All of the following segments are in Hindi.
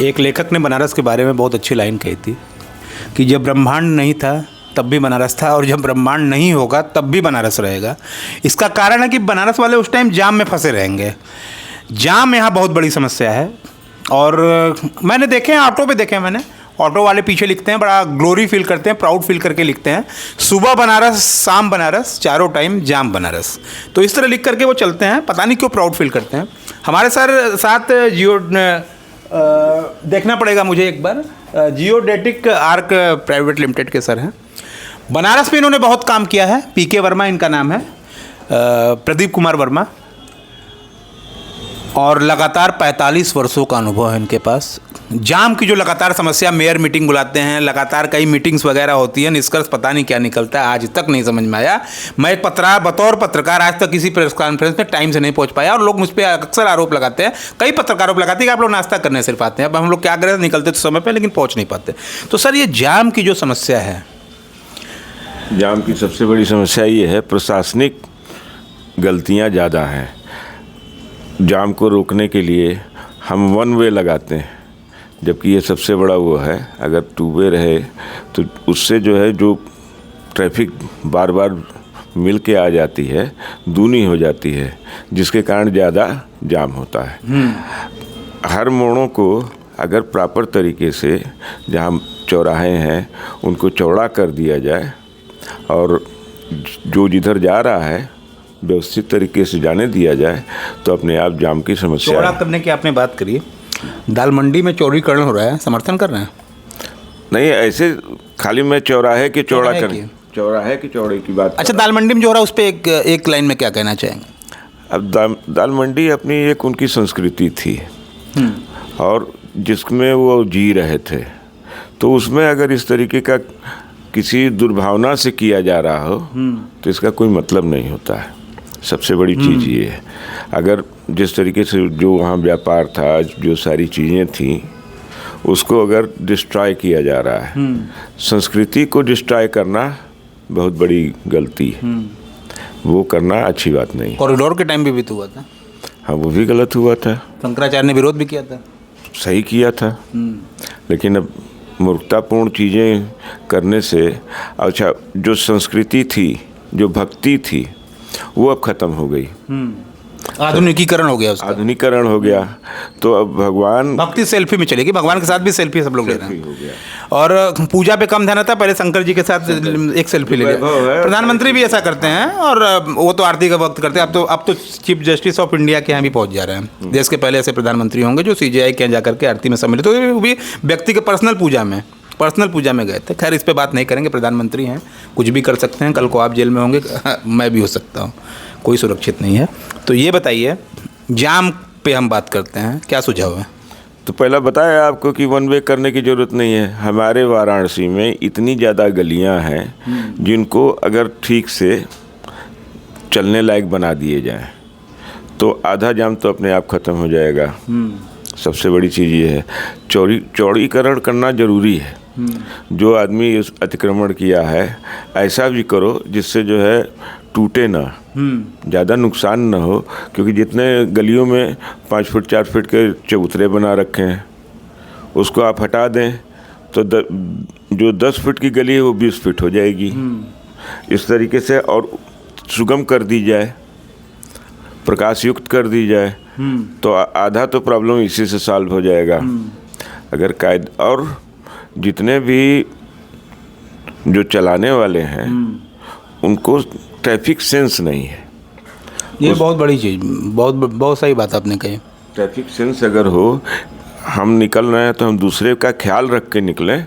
एक लेखक ने बनारस के बारे में बहुत अच्छी लाइन कही थी कि जब ब्रह्मांड नहीं था तब भी बनारस था और जब ब्रह्मांड नहीं होगा तब भी बनारस रहेगा। इसका कारण है कि बनारस वाले उस टाइम जाम में फंसे रहेंगे। जाम यहाँ बहुत बड़ी समस्या है। और मैंने देखे हैं, ऑटो पे देखे हैं मैंने, ऑटो वाले पीछे लिखते हैं, बड़ा ग्लोरी फील करते हैं, प्राउड फील करके लिखते हैं, सुबह बनारस शाम बनारस चारों टाइम जाम बनारस। तो इस तरह लिख करके वो चलते हैं, पता नहीं क्यों प्राउड फील करते हैं। हमारे सर साथ जियो देखना पड़ेगा मुझे एक बार, जियोडेटिक आर्क प्राइवेट लिमिटेड के सर हैं। बनारस में इन्होंने बहुत काम किया है। पीके वर्मा इनका नाम है, प्रदीप कुमार वर्मा, और लगातार 45 वर्षों का अनुभव है इनके पास। जाम की जो लगातार समस्या, मेयर मीटिंग बुलाते हैं, लगातार कई मीटिंग्स वगैरह होती है, निष्कर्ष पता नहीं क्या निकलता है, आज तक नहीं समझ में आया। मैं एक बतौर पत्रकार आज तक किसी प्रेस कॉन्फ्रेंस में टाइम से नहीं पहुंच पाया, और लोग मुझ पर अक्सर आरोप लगाते हैं, कई पत्रकार आरोप लगाते हैं कि आप लोग नाश्ता करने सिर्फ आते हैं। अब हम लोग क्या करें, निकलते तो समय पर लेकिन पहुँच नहीं पाते। तो सर, ये जाम की जो समस्या है, जाम की सबसे बड़ी समस्या ये है, प्रशासनिक गलतियाँ ज़्यादा हैं। जाम को रोकने के लिए हम वन वे लगाते हैं, जबकि ये सबसे बड़ा वो है। अगर टू वे रहे तो उससे जो है, जो ट्रैफिक बार बार मिल के आ जाती है, दूनी हो जाती है, जिसके कारण ज़्यादा जाम होता है। हर मोड़ों को अगर प्रॉपर तरीके से, जहाँ चौराहे हैं उनको चौड़ा कर दिया जाए और जो जिधर जा रहा है व्यवस्थित तरीके से जाने दिया जाए, तो अपने आप जाम की समस्या चौड़ा करने की आपने बात करी, दाल मंडी में चौड़ीकरण हो रहा है, समर्थन कर रहे हैं? नहीं, ऐसे खाली मैं चौराहे के चौड़ा करें, चौराहे के चौड़े की बात। अच्छा, दाल मंडी में जो हो रहा है उस पर एक लाइन में क्या कहना चाहेंगे? अब दाल मंडी अपनी एक उनकी संस्कृति थी और जिसमें वो जी रहे थे, तो उसमें अगर इस तरीके का किसी दुर्भावना से किया जा रहा हो तो इसका कोई मतलब नहीं होता है। सबसे बड़ी चीज़ ये है, अगर जिस तरीके से जो वहाँ व्यापार था, जो सारी चीज़ें थी, उसको अगर डिस्ट्रॉय किया जा रहा है, संस्कृति को डिस्ट्रॉय करना बहुत बड़ी गलती है। वो करना अच्छी बात नहीं। कॉरिडोर के टाइम भी तो हुआ था। हाँ, वो भी गलत हुआ था। शंकराचार्य ने विरोध भी किया था। सही किया था, लेकिन अब मूर्खतापूर्ण चीज़ें करने से, अच्छा, जो संस्कृति थी, जो भक्ति थी, वो अब ख़त्म हो गई। आधुनिकीकरण हो गया उसका। आधुनिकीकरण हो गया, तो अब भगवान, भक्ति सेल्फी में चलेगी, भगवान के साथ भी सेल्फी सब लोग ले रहे हैं। हो गया। और पूजा पे कम ध्यान रहता है, पहले शंकर जी के साथ एक सेल्फी ले लिया। प्रधानमंत्री भी ऐसा करते हैं, और वो तो आरती का वक्त करते हैं। अब तो चीफ जस्टिस ऑफ इंडिया के यहाँ भी पहुँच जा रहे हैं। देश के पहले ऐसे प्रधानमंत्री होंगे जो CJI के यहाँ जा करके आरती में सम्मिलित हो, वो भी व्यक्ति के पर्सनल पूजा में गए थे। खैर, इस पे बात नहीं करेंगे, प्रधानमंत्री हैं, कुछ भी कर सकते हैं। कल को आप जेल में होंगे, मैं भी हो सकता हूँ, कोई सुरक्षित नहीं है। तो ये बताइए, जाम पे हम बात करते हैं, क्या सुझाव है? तो पहला बताया आपको कि वन वे करने की ज़रूरत नहीं है। हमारे वाराणसी में इतनी ज़्यादा गलियां हैं जिनको अगर ठीक से चलने लायक बना दिए जाएं तो आधा जाम तो अपने आप ख़त्म हो जाएगा। सबसे बड़ी चीज़ ये है, चौड़ीकरण करना ज़रूरी है। जो आदमी उस अतिक्रमण किया है, ऐसा भी करो जिससे जो है टूटे ना, ज़्यादा नुकसान ना हो, क्योंकि जितने गलियों में 5 फुट 4 फुट के चबूतरे बना रखे हैं, उसको आप हटा दें तो जो 10 फुट की गली है वो 20 फुट हो जाएगी। इस तरीके से और सुगम कर दी जाए, प्रकाश युक्त कर दी जाए, तो आधा तो प्रॉब्लम इसी से सॉल्व हो जाएगा। अगर और जितने भी जो चलाने वाले हैं उनको ट्रैफिक सेंस नहीं है। ये बहुत बड़ी चीज़, बहुत सही बात आपने कही। ट्रैफिक सेंस अगर हो, हम निकल रहे हैं तो हम दूसरे का ख्याल रख के निकलें।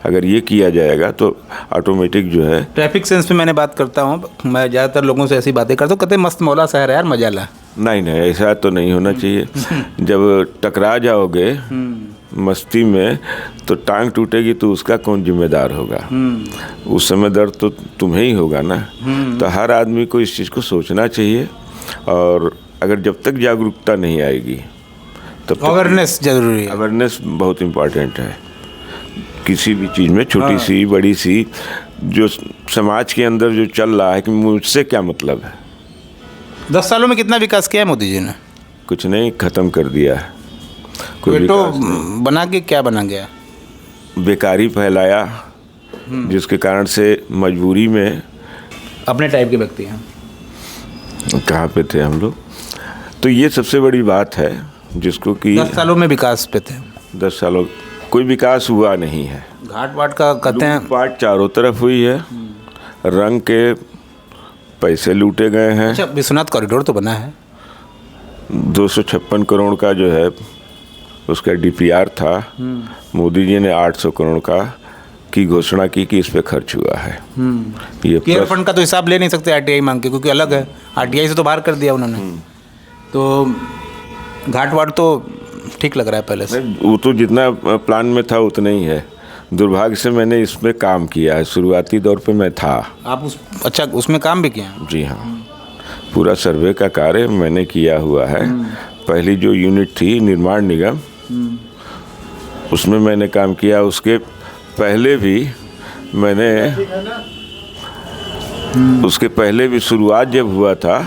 अगर ये किया जाएगा तो ऑटोमेटिक जो है। ट्रैफिक सेंस पे मैंने बात करता हूँ, मैं ज़्यादातर लोगों से ऐसी बातें करता हूँ, कहते मस्त मौला शहर है यार, मजा ला। नहीं, ऐसा तो नहीं होना चाहिए। जब टकरा जाओगे मस्ती में तो टांग टूटेगी तो उसका कौन जिम्मेदार होगा? उस समय दर्द तो तुम्हें ही होगा ना। तो हर आदमी को इस चीज़ को सोचना चाहिए, और अगर जब तक जागरूकता नहीं आएगी तब अवेयरनेस जरूरी है। अवेयरनेस बहुत इम्पॉर्टेंट है किसी भी चीज़ में, छोटी सी बड़ी सी। जो समाज के अंदर जो चल रहा है कि मुझसे क्या मतलब है। 10 सालों में कितना विकास किया है मोदी जी ने? कुछ नहीं, ख़त्म कर दिया है। कोई गेटो विकास नहीं। बना के क्या बना गया? बेकारी फैलाया, जिसके कारण से मजबूरी में अपने टाइप के व्यक्ति हैं। कहाँ पे थे हम लोग। तो ये सबसे बड़ी बात है जिसको कि 10 सालों में विकास पे थे। 10 सालों कोई विकास हुआ नहीं है। घाट वाट का कहते हैं। लूटपाट चारों तरफ हुई है, रंग के पैसे लूटे गए हैं। अच्छा, विश्वनाथ कॉरिडोर तो बना है। 256 करोड़ का जो है उसका डीपीआर था, मोदी जी ने 800 करोड़ का की घोषणा की कि इस पे खर्च हुआ है। ये केयर फंड का तो हिसाब ले नहीं सकते आरटीआई मांग के, क्योंकि अलग है। आरटीआई से तो बाहर कर दिया उन्होंने। तो घाट वाट तो ठीक लग रहा है पहले से। वो तो जितना प्लान में था उतना ही है। दुर्भाग्य से मैंने इसमें काम किया है, शुरुआती दौर पे मैं था। आप अच्छा उसमें काम भी किए हैं? जी हाँ, पूरा सर्वे का कार्य मैंने किया हुआ है। पहली जो यूनिट थी निर्माण निगम, उसमें मैंने काम किया। उसके पहले भी शुरुआत जब हुआ था,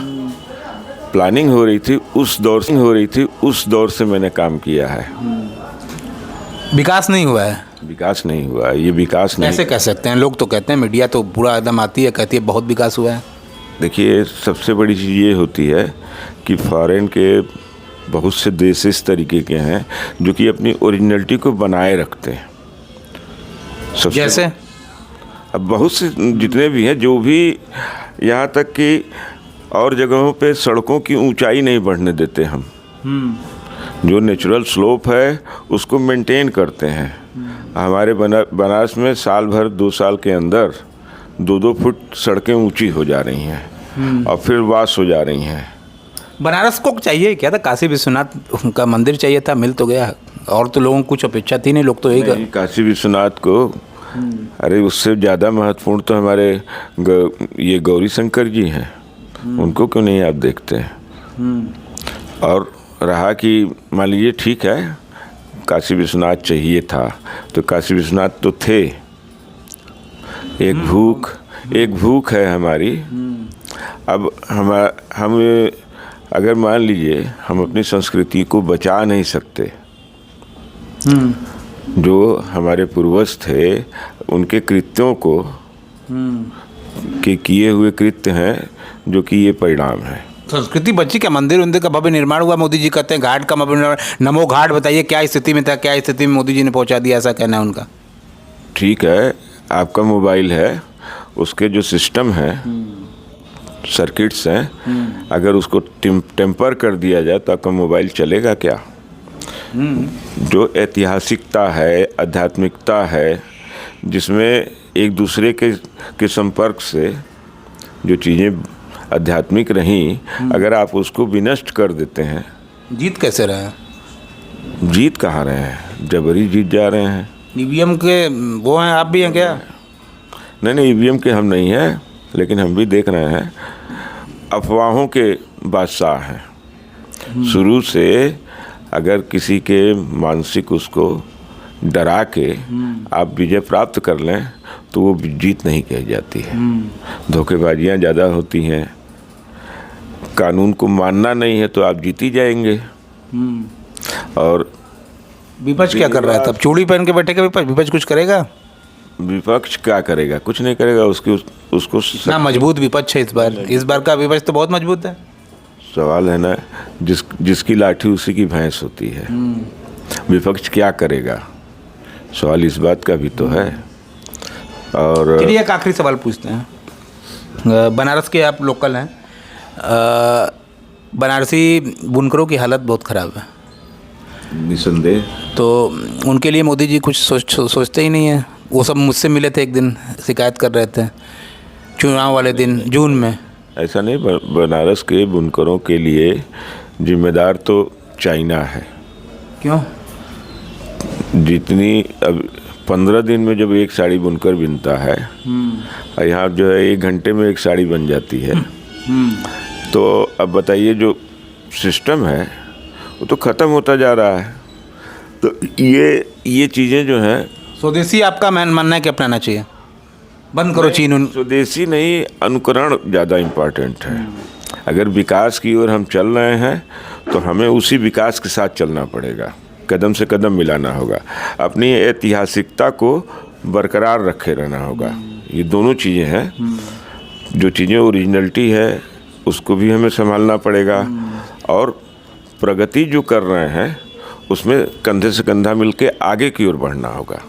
प्लानिंग हो रही थी, उस दौर से मैंने काम किया है। विकास नहीं हुआ है। विकास नहीं हुआ, ये विकास नहीं। कैसे कह सकते हैं? लोग तो कहते हैं, मीडिया तो पूरा एकदम आती है, कहती है बहुत विकास हुआ है। देखिए, सबसे बड़ी चीज़ ये होती है कि फॉरेन के बहुत से देश इस तरीके के हैं जो कि अपनी ओरिजिनलिटी को बनाए रखते हैं। जैसे अब बहुत से जितने भी हैं, जो भी यहाँ तक कि और जगहों पे सड़कों की ऊंचाई नहीं बढ़ने देते हम। जो नेचुरल स्लोप है उसको मेंटेन करते हैं। हमारे बनारस में साल भर 2 साल के अंदर 2-2 फुट सड़कें ऊंची हो जा रही हैं और फिर वास हो जा रही हैं। बनारस को चाहिए क्या था? काशी विश्वनाथ का मंदिर चाहिए था, मिल तो गया। और तो लोगों को कुछ अपेक्षा थी नहीं, लोग तो यही काशी विश्वनाथ को, अरे उससे ज़्यादा महत्वपूर्ण तो हमारे ये गौरी शंकर जी हैं। उनको क्यों नहीं आप देखते हैं? और रहा कि मान लीजिए ठीक है, काशी विश्वनाथ चाहिए था, तो काशी विश्वनाथ तो थे। एक भूख है हमारी। अब हम अगर मान लीजिए हम अपनी संस्कृति को बचा नहीं सकते, जो हमारे पूर्वज थे उनके कृत्यों को के किए हुए कृत्य हैं, जो कि ये परिणाम है। संस्कृति बची क्या? मंदिर का भव्य निर्माण हुआ, मोदी जी कहते हैं घाट का भव्य निर्माण। नमो घाट बताइए क्या स्थिति में था, क्या स्थिति में मोदी जी ने पहुंचा दिया, ऐसा कहना है उनका। ठीक है, आपका मोबाइल है, उसके जो सिस्टम है, सर्किट्स हैं, अगर उसको टेम्पर कर दिया जाए तो आपका मोबाइल चलेगा क्या? जो ऐतिहासिकता है, आध्यात्मिकता है, जिसमें एक दूसरे के संपर्क से जो चीज़ें आध्यात्मिक रहीं, अगर आप उसको विनष्ट कर देते हैं। जीत कैसे रहे हैं? जीत कहाँ रहे हैं? जबरी जीत जा रहे हैं। ईवीएम के वो हैं, आप भी हैं क्या? नहीं, ईवीएम के हम नहीं हैं, लेकिन हम भी देख रहे हैं। अफवाहों के बादशाह हैं। शुरू से अगर किसी के मानसिक उसको डरा के आप विजय प्राप्त कर लें तो वो जीत नहीं कही जाती है। धोखेबाजियाँ ज़्यादा होती हैं। कानून को मानना नहीं है तो आप जीत ही जाएंगे। और विपक्ष क्या कर रहा है तब? चूड़ी पहन के बैठे का विपक्ष कुछ करेगा? विपक्ष क्या करेगा? कुछ नहीं करेगा। उसको ना मजबूत विपक्ष है इस बार का विपक्ष तो बहुत मजबूत है। सवाल है ना, जिसकी लाठी उसी की भैंस होती है। विपक्ष क्या करेगा? सवाल इस बात का भी तो है। और चलिए एक आखिरी सवाल पूछते हैं। बनारस के आप लोकल हैं। बनारसी बुनकरों की हालत बहुत ख़राब है निसंदेह। तो उनके लिए मोदी जी कुछ सोचते ही नहीं है। वो सब मुझसे मिले थे एक दिन, शिकायत कर रहे थे चुनाव वाले दिन जून में। ऐसा नहीं, बनारस के बुनकरों के लिए जिम्मेदार तो चाइना है। क्यों? जितनी अब 15 दिन में जब एक साड़ी बुनकर बिनता है, और यहाँ जो है 1 घंटे में एक साड़ी बन जाती है, तो अब बताइए जो सिस्टम है वो तो ख़त्म होता जा रहा है। तो ये चीज़ें जो हैं, स्वदेशी आपका मानना है कि अपनाना चाहिए? बंद करो चीन। स्वदेशी नहीं, अनुकरण ज़्यादा इम्पॉर्टेंट है। अगर विकास की ओर हम चल रहे हैं तो हमें उसी विकास के साथ चलना पड़ेगा। कदम से कदम मिलाना होगा, अपनी ऐतिहासिकता को बरकरार रखे रहना होगा। ये दोनों चीज़ें हैं। जो चीज़ें ओरिजिनलिटी है उसको भी हमें संभालना पड़ेगा, और प्रगति जो कर रहे हैं उसमें कंधे से कंधा मिलके आगे की ओर बढ़ना होगा।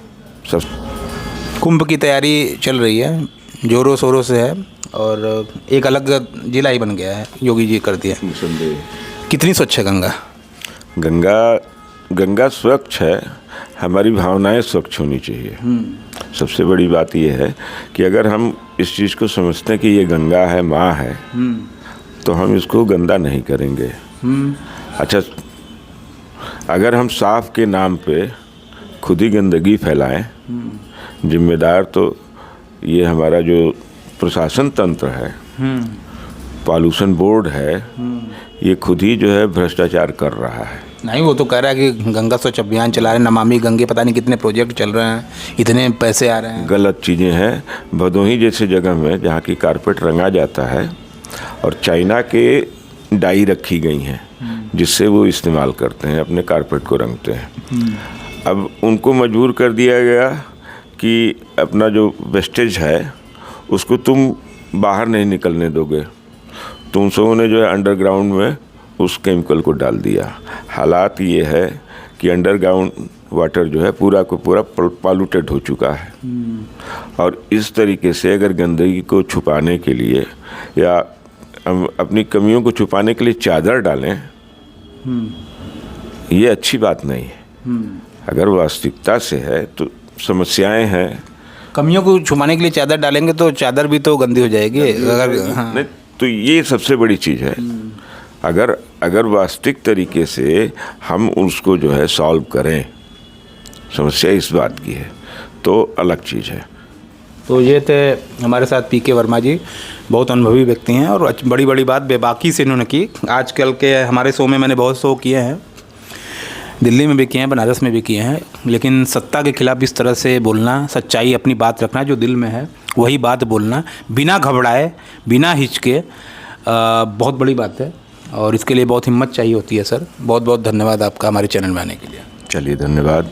सब कुंभ की तैयारी चल रही है, जोरों शोरों से है, और एक अलग जिला ही बन गया है, योगी जी कर दिया। कितनी स्वच्छ है गंगा? गंगा स्वच्छ है, हमारी भावनाएं स्वच्छ होनी चाहिए। सबसे बड़ी बात यह है कि अगर हम इस चीज़ को समझते हैं कि ये गंगा है, माँ है, तो हम इसको गंदा नहीं करेंगे। अच्छा, अगर हम साफ के नाम पे खुद ही गंदगी फैलाएं, जिम्मेदार तो ये हमारा जो प्रशासन तंत्र है, पॉल्यूशन बोर्ड है, ये खुद ही जो है भ्रष्टाचार कर रहा है। नहीं, वो तो कह रहा है कि गंगा स्वच्छ अभियान चला रहे हैं, नमामि गंगे, पता नहीं कितने प्रोजेक्ट चल रहे हैं, इतने पैसे आ रहे हैं। गलत चीज़ें हैं। भदोही जैसे जगह में जहाँ की कारपेट रंगा जाता है और चाइना के डाई रखी गई हैं जिससे वो इस्तेमाल करते हैं, अपने कारपेट को रंगते हैं। अब उनको मजबूर कर दिया गया कि अपना जो वेस्टेज है उसको तुम बाहर नहीं निकलने दोगे, तुम सबों ने जो है अंडरग्राउंड में उस केमिकल को डाल दिया। हालात ये है कि अंडरग्राउंड वाटर जो है पूरा को पूरा पॉल्यूटेड हो चुका है। और इस तरीके से अगर गंदगी को छुपाने के लिए या अपनी कमियों को छुपाने के लिए चादर डालें, ये अच्छी बात नहीं है। अगर वास्तविकता से है तो समस्याएं हैं। कमियों को छुपाने के लिए चादर डालेंगे तो चादर भी तो गंदी हो जाएगी। अगर नहीं, तो ये सबसे बड़ी चीज़ है। अगर वास्तविक तरीके से हम उसको जो है सॉल्व करें, समस्या इस बात की है, तो अलग चीज़ है। तो ये थे हमारे साथ पीके वर्मा जी, बहुत अनुभवी व्यक्ति हैं और बड़ी बड़ी बात बेबाकी से इन्होंने की। आजकल के हमारे शो में मैंने बहुत शो किए हैं, दिल्ली में भी किए हैं, बनारस में भी किए हैं, लेकिन सत्ता के खिलाफ इस तरह से बोलना, सच्चाई अपनी बात रखना, जो दिल में है वही बात बोलना, बिना घबराए, बिना हिचके, बहुत बड़ी बात है और इसके लिए बहुत हिम्मत चाहिए होती है। सर, बहुत बहुत धन्यवाद आपका हमारे चैनल में आने के लिए। चलिए, धन्यवाद।